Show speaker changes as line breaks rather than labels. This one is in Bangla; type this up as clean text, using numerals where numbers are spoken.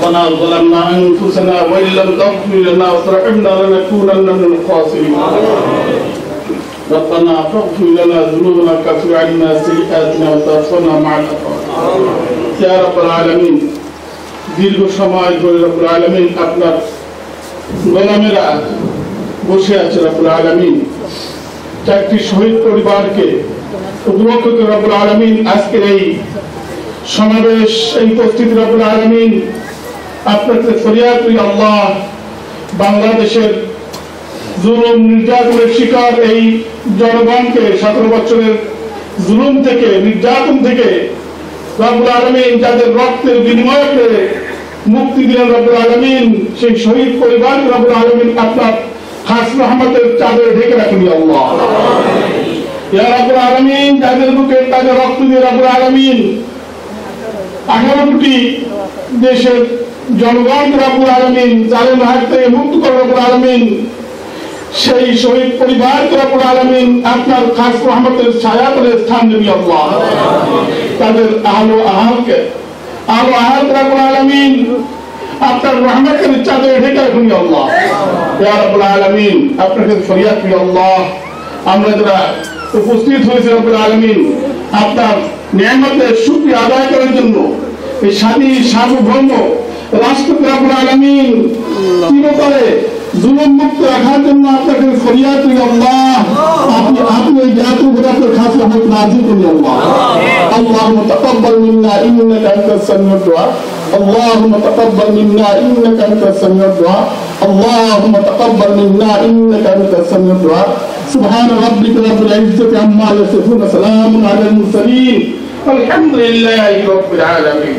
ربنا ظلمنا أنفسنا وإن لم تغفر لنا وترحمنا لنكونن من الخاسرين ربنا فاغفر لنا ذنوبنا وكفر عنا سيئاتنا وتوفنا مع الأبرار يا رب العالمين দীর্ঘ সময় ধরে রব্বুল আলামিন আপনার গোলামেরা বসে আছে রব্বুল আলামিন চারটি শহীদ পরিবারকে উপলক্ষ করে রব্বুল আলামিন আজকের এই সমাবেশ এই উপস্থিত রব্বুল আলামিন আপনাকে ফরিয়াদ করি আল্লাহ বাংলাদেশের জুলুম নির্যাতনের শিকার এই জনগণকে 17 বছরের জুলুম থেকে নির্যাতন থেকে রব্বুল আলামিন যাদের রক্তের বিনিময়ে করে মুক্তি দিলেন রব্বুল আলামিন সেই শহীদ পরিবার রব্বুল আলামিন আপনার খাস রহমতের চাদরে ঢেকে রাখুন আল্লাহ ইয়া রব্বুল আলামিন যাদের বুকে তাদের রক্ত দিয়ে রব্বুল আলামিন 18 কোটি দেশের জনগণ রব্বুল আলামিন জালেম হাত থেকে মুক্ত করে রব্বুল আলামিন সেই শহীদ পরিবার রব্বুল আলামিন আপনার খাস রহমতের ছায়াতলে স্থান দেবেন আল্লাহ তাদের আহলো আহালকে রব্বুল আলামিন আপনার রহমতের চাদরে ঢেকে রাখুন আল্লাহ ইয়া রব্বুল আলামিন আপনাকে ফরিয়াদ করি আল্লাহ আমরা যারা উপস্থিত হয়েছে রব্বুল আলামিন আপনার নিয়ামতের শুকরিয়া আদায় করার জন্য এই স্বাধীন সার্বভৌম রাষ্ট্রকে রব্বুল আলামিন চিরতরে জুলুম মুক্ত রাখার জন্য আপনাকে ফরিয়াদ করি আল্লাহ আপনি এই জাতির উপর আপনার খাস রহমত নাযিল করুন আল্লাহ اللهم تقبل منا انك انت السميع الدعاء اللهم تقبل منا انك انت السميع الدعاء اللهم تقبل منا انك انت السميع الدعاء سبحان ربك رب العزة عما يصفون سلام على المرسلين الحمد لله رب العالمين